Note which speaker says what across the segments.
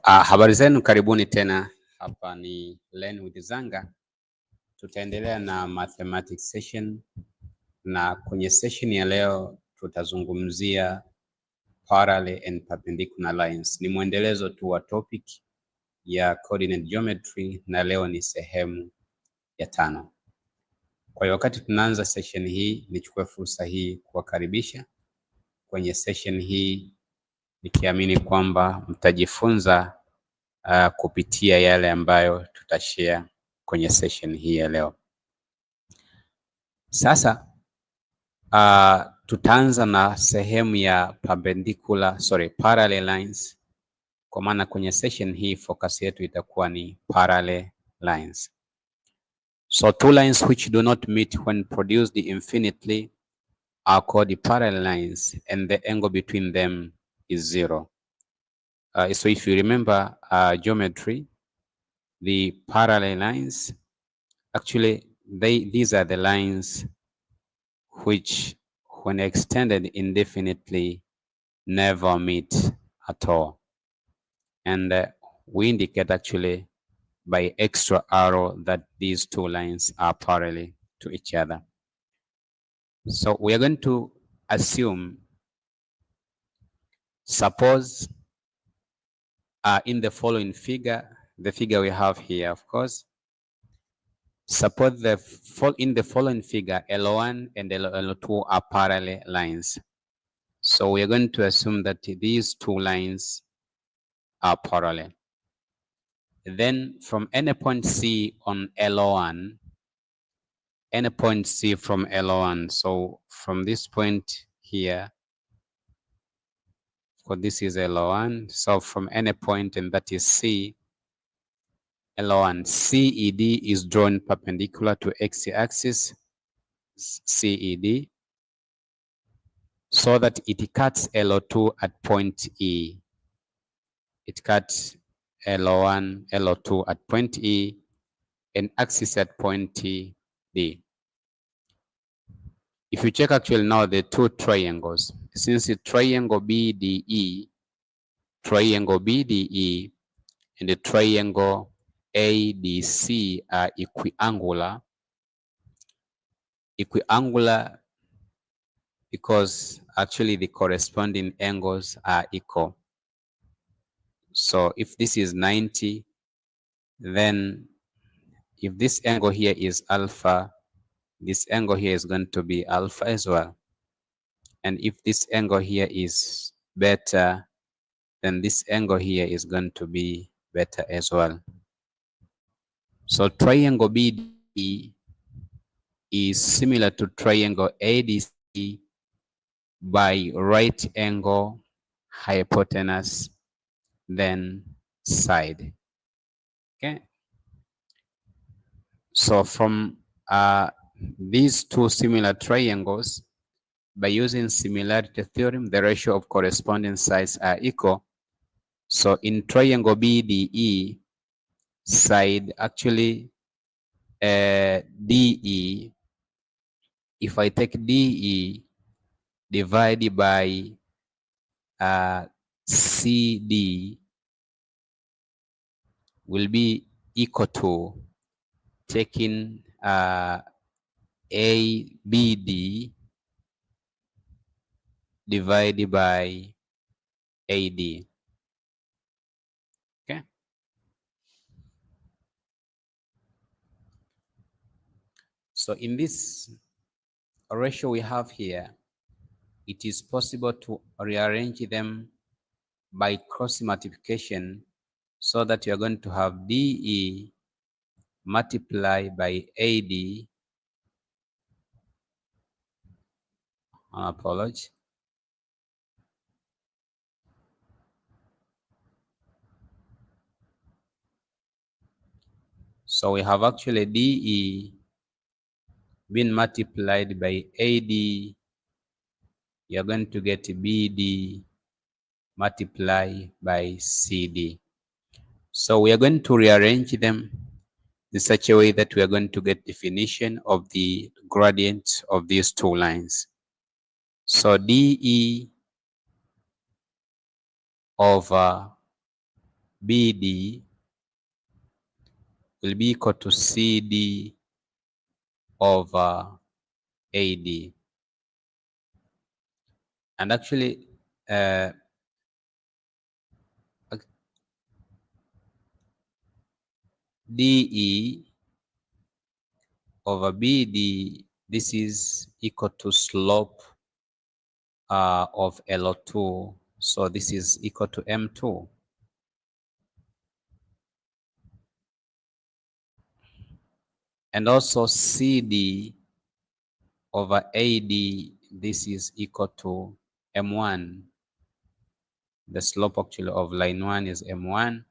Speaker 1: Habari zenu, karibuni tena. Hapa ni Learn with Zanga. Tutaendelea na mathematics session, na kwenye session ya leo tutazungumzia parallel and perpendicular lines. Ni mwendelezo tu wa topic ya coordinate geometry, na leo ni sehemu ya 5. Kwa hiyo wakati tunaanza session hii, nichukue fursa hii kuwakaribisha kwenye session hii, nikiamini kwamba mtajifunza kupitia yale ambayo tutashare kwenye session hii ya leo. Sasa tutaanza na sehemu ya parallel lines, kwa maana kwenye session hii focus yetu itakuwa ni parallel lines. So two lines which do not meet when produced infinitely are called parallel lines, and the angle between them is 0. So if you remember geometry, the parallel lines, actually these are the lines which when extended indefinitely never meet at all, and we indicate actually by extra arrow that these two lines are parallel to each other. So we are going to assume, suppose in the following figure, the figure we have here, of course, suppose in the following figure, L1 and L2 are parallel lines. So we are going to assume that these two lines are parallel. Then from any point C on L1, any point C from L1, so from this point here, so this is L1, so from any point, and that is C, L1, CED is drawn perpendicular to x-axis, CED, so that it cuts L2 at point E. It cuts L1, L2 at point E, and axis at point D. If you check actually now the two triangles, since the triangle BDE and the triangle ADC are equiangular because actually the corresponding angles are equal. So if this is 90, then if this angle here is alpha, this angle here is going to be alpha as well. And if this angle here is beta, then this angle here is going to be beta as well. So triangle BD is similar to triangle ADC by right angle, hypotenuse, then side. Okay. So from these two similar triangles, by using similarity theorem, the ratio of corresponding sides are equal. So in triangle BDE, side actually DE, if I take DE divided by CD will be equal to taking ABD divided by AD. Okay. So in this ratio we have here, it is possible to rearrange them by cross multiplication, so that you are going to have DE multiplied by AD. Apology. So we have actually DE being multiplied by AD. You're going to get BD multiplied by CD. So we are going to rearrange them in such a way that we are going to get definition of the gradient of these two lines. So DE over BD will be equal to CD over AD. And actually, DE over BD, this is equal to slope of LO2. So this is equal to M2. And also CD over AD, this is equal to M1. The slope actually of line 1 is M1,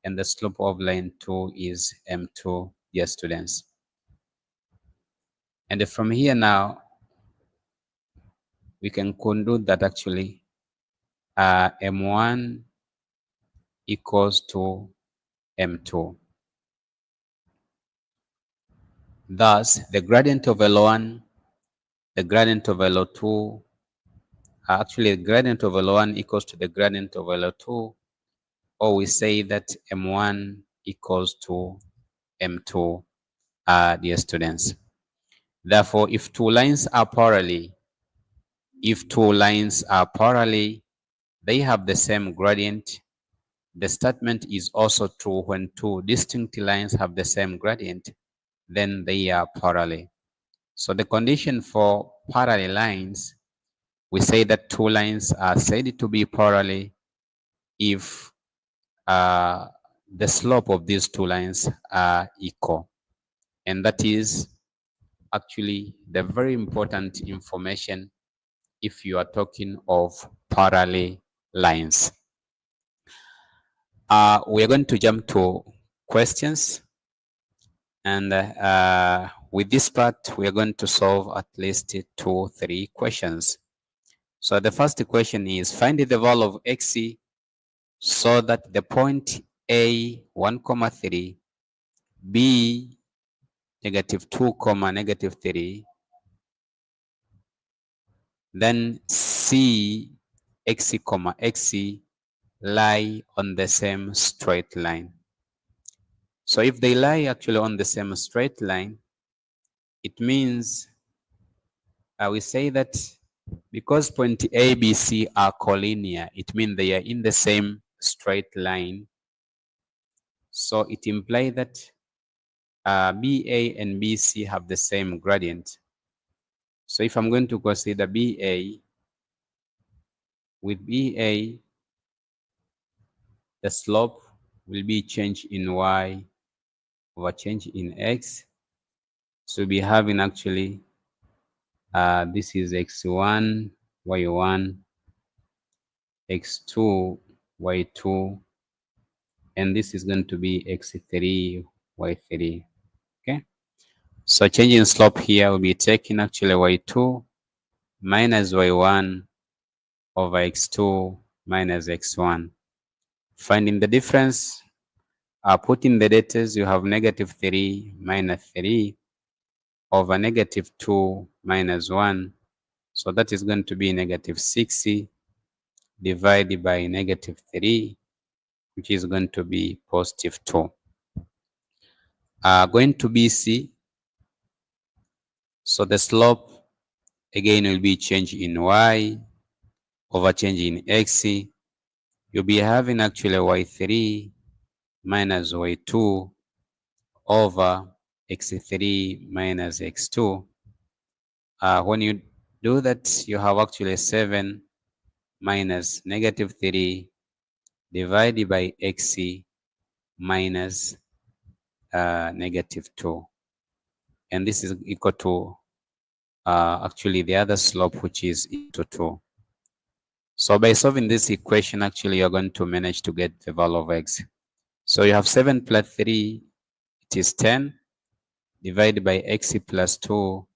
Speaker 1: and the slope of line 2 is M2, dear students. And from here now, we can conclude that actually M1 equals to M2. Thus, the gradient of L1, the gradient of L2, actually the gradient of L1 equals to the gradient of L2, or we say that M1 equals to M2, dear students. Therefore, if two lines are parallel, they have the same gradient. The statement is also true when two distinct lines have the same gradient, then they are parallel. So the condition for parallel lines, we say that two lines are said to be parallel if the slope of these two lines are equal. And that is actually the very important information if you are talking of parallel lines. We are going to jump to questions. And with this part, we are going to solve at least 2-3 questions. So the first question is, find the value of x so that the point A 1, 3, B -2, -3, then C x, x lie on the same straight line. So if they lie actually on the same straight line, it means we say that because point A, B, C are collinear, it means they are in the same straight line. So it implies that BA and BC have the same gradient. So if I'm going to consider BA, with BA, the slope will be change in Y over change in X. So we'll be having actually, this is X1, Y1, X2, Y2, and this is going to be X3, Y3, okay? So change in slope here will be taking actually Y2 minus Y1 over X2 minus X1. Finding the difference, putting the data, you have -3 minus 3 over -2 minus 1. So that is going to be -6 divided by -3, which is going to be +2. Going to BC, so the slope again will be change in Y over change in X. You'll be having actually Y3 minus Y2 over X3 minus X2. When you do that, you have actually 7 minus -3 divided by X minus -2. And this is equal to actually the other slope, which is equal to 2. So by solving this equation, actually you're going to manage to get the value of X. So you have 7 plus 3, it is 10, divided by X plus 2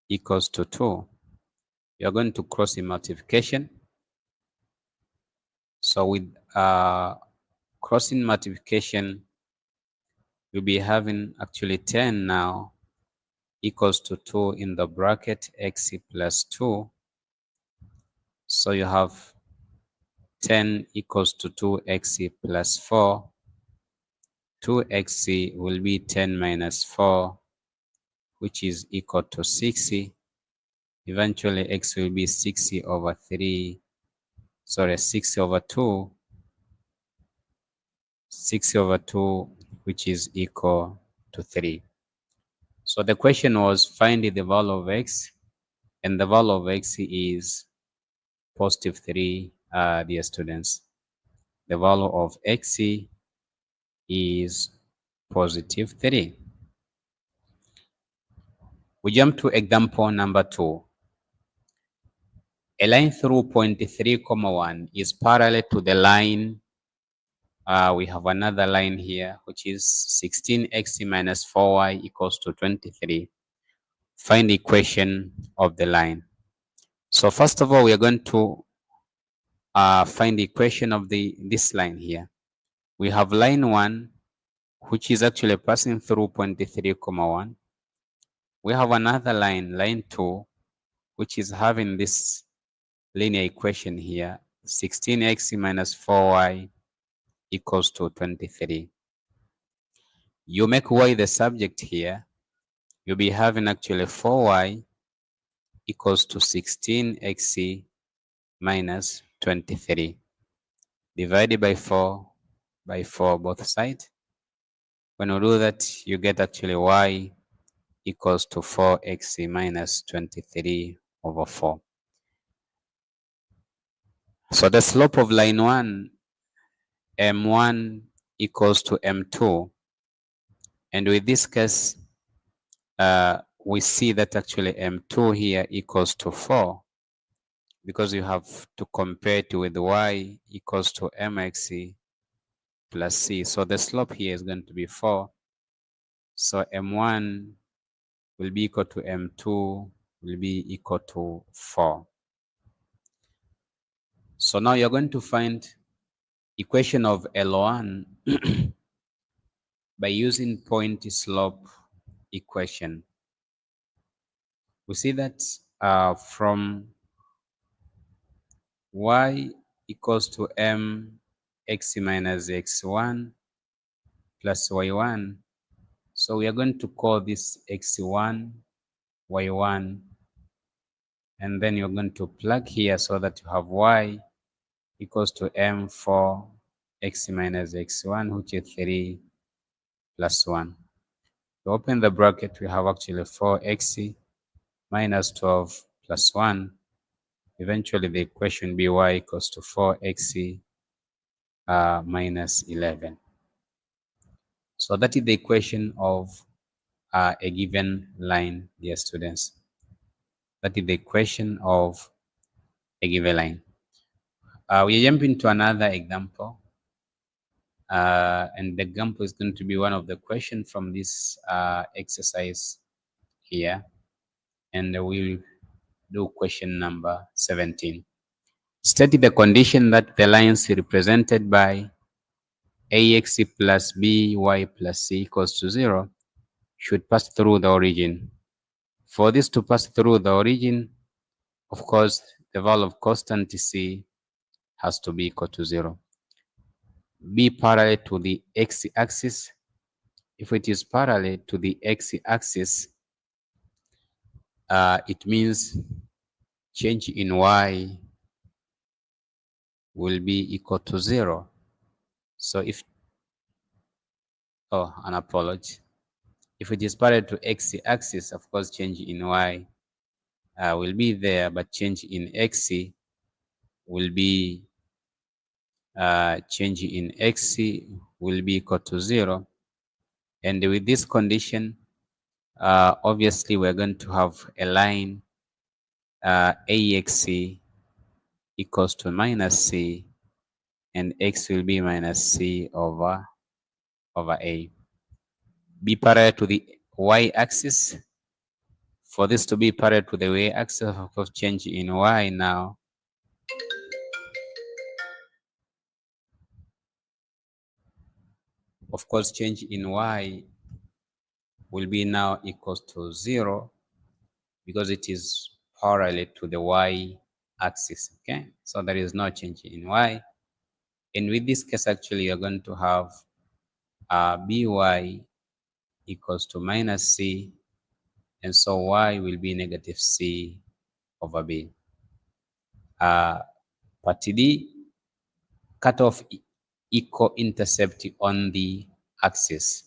Speaker 1: equals to 2. You're going to cross in multiplication. So with crossing multiplication, you'll be having actually 10 now equals to 2 in the bracket X plus 2. So you have 10 equals to 2x plus 4. 2x will be 10 minus 4, which is equal to 6. Eventually, x will be 6 over 3. Sorry, 6 over 2. 6 over 2, which is equal to 3. So the question was, find the value of x, and the value of x is positive 3, dear students. The value of x is positive 3. We jump to example number 2. A line through point 3, 1 is parallel to the line. We have another line here, which is 16x minus 4y equals to 23. Find the equation of the line. So first of all, we are going to find the equation of this line here. We have line 1, which is actually passing through point 3, 1. We have another line 2, which is having this linear equation here, 16x minus 4y equals to 23. You make y the subject here, you'll be having actually 4y equals to 16x minus 23. Divided by 4 both sides. When you do that, you get actually y equals to 4x minus 23 over 4. So the slope of line 1, m1 equals to m2. And with this case, we see that actually m2 here equals to 4, because you have to compare it with y equals to mx plus c. So the slope here is going to be 4. So m1 will be equal to m2 will be equal to 4. So now you're going to find equation of L1 by using point slope equation. We see that from y equals to mx minus x1 plus y1. So we are going to call this x1, y1, and then you're going to plug here so that you have y equals to m4 x minus x1, which is 3 plus 1. To open the bracket, we have actually 4x minus 12 plus 1. Eventually, the equation will be y equals to 4x minus 11. So that is the equation of a given line, dear students. That is the equation of a given line. We jump into another example. And the example is going to be one of the questions from this exercise here. And we'll do question number 17. State the condition that the lines represented by ax plus by plus c equals to 0 should pass through the origin. For this to pass through the origin, of course, the value of constant c has to be equal to 0. Be parallel to the x-axis. If it is parallel to the x-axis, it means change in y will be equal to 0. So if, an apology. If it is parallel to x-axis, of course, change in y will be there, but change in x will be equal to 0. And with this condition, obviously we're going to have a line ax equals to minus c, and x will be minus c over a. Be parallel to the y-axis. For this to be parallel to the y-axis, of course, change in y now change in y will be now equals to 0, because it is parallel to the y-axis. Okay, so there is no change in y. And with this case, actually, you're going to have by equals to minus c, and so y will be negative c over b. Part D, cut off eco-intercept on the axis.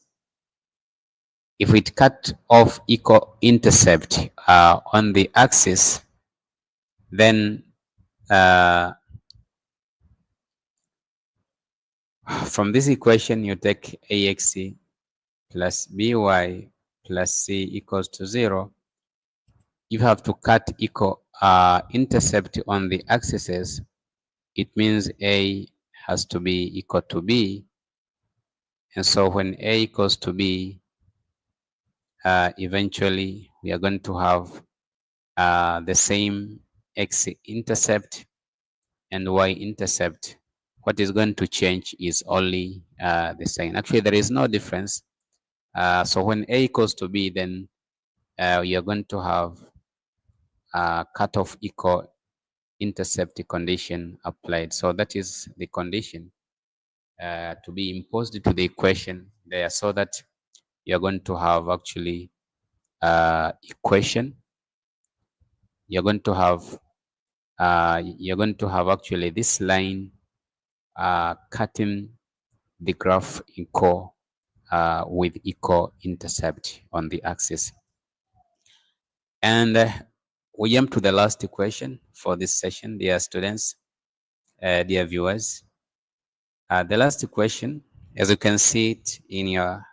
Speaker 1: If we cut off eco-intercept on the axis, then from this equation, you take ax plus by plus c equals to 0. You have to cut eco-intercept on the axes. It means a has to be equal to b. And so when a equals to b, eventually we are going to have the same x-intercept and y-intercept. What is going to change is only the sign. Actually, there is no difference. So when a equals to b, then you are going to have cutoff eco-intercept condition applied. So that is the condition to be imposed to the equation there, so that you're going to have actually equation. You're going to have actually this line cutting the graph eco with eco-intercept on the axis. And we jump to the last equation for this session, dear students, dear viewers. The last equation, as you can see it in your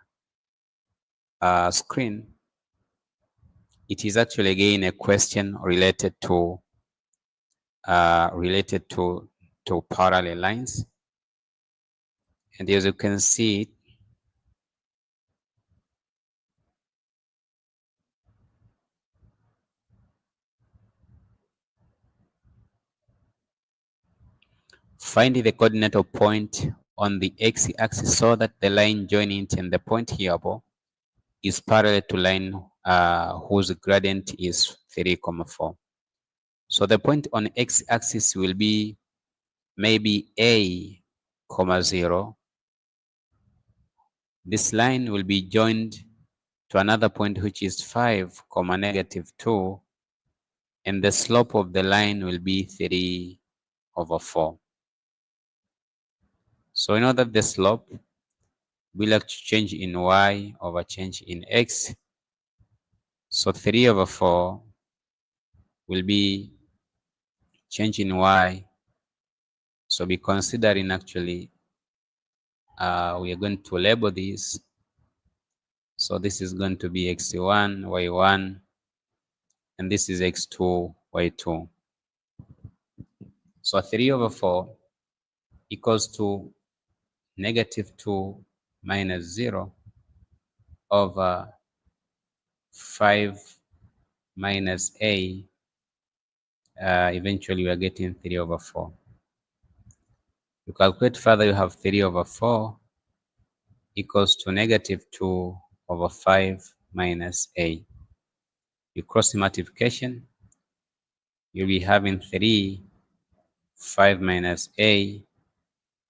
Speaker 1: screen, it is actually again a question related to parallel lines. And as you can see, find the coordinate of point on the x-axis so that the line joining it and the point here above is parallel to line whose gradient is 3,4. So the point on x-axis will be maybe a, 0. This line will be joined to another point which is 5, -2, and the slope of the line will be 3/4. So we know that the slope will actually change in y over change in x. So 3/4 will be change in y. So be considering actually, we are going to label this. So this is going to be x1, y1, and this is x2, y2. So 3/4 equals to -2 minus 0 over 5 minus a. Eventually we are getting 3/4. You calculate further, you have 3/4 equals to -2 over 5 minus a. You cross the multiplication, you'll be having 5 minus a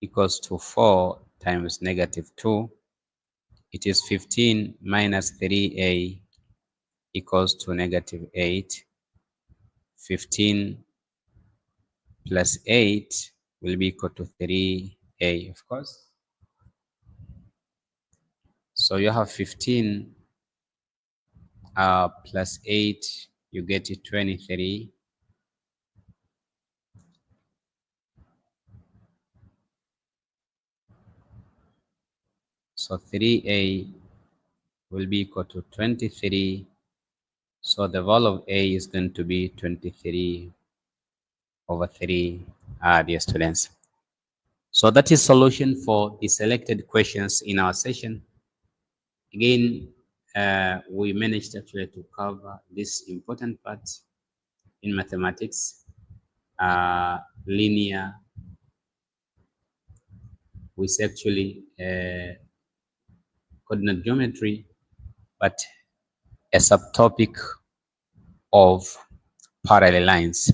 Speaker 1: equals to 4 times -2. It is 15 minus 3a equals to -8. 15 plus 8 will be equal to 3a, of course. So you have 15 plus 8, you get 23. So 3a will be equal to 23. So the value of a is going to be 23/3, dear students. So that is solution for the selected questions in our session. Again, we managed actually to cover this important part in mathematics, linear with actually coordinate geometry, but a subtopic of parallel lines.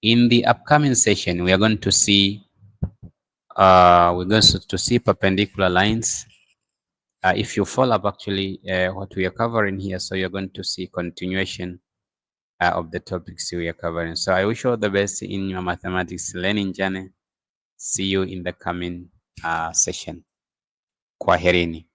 Speaker 1: In the upcoming session, we are going to see we're going to see perpendicular lines. If you follow up actually what we are covering here, so you're going to see continuation of the topics we are covering. So I wish you all the best in your mathematics learning journey. See you in the coming session. Kwaherini.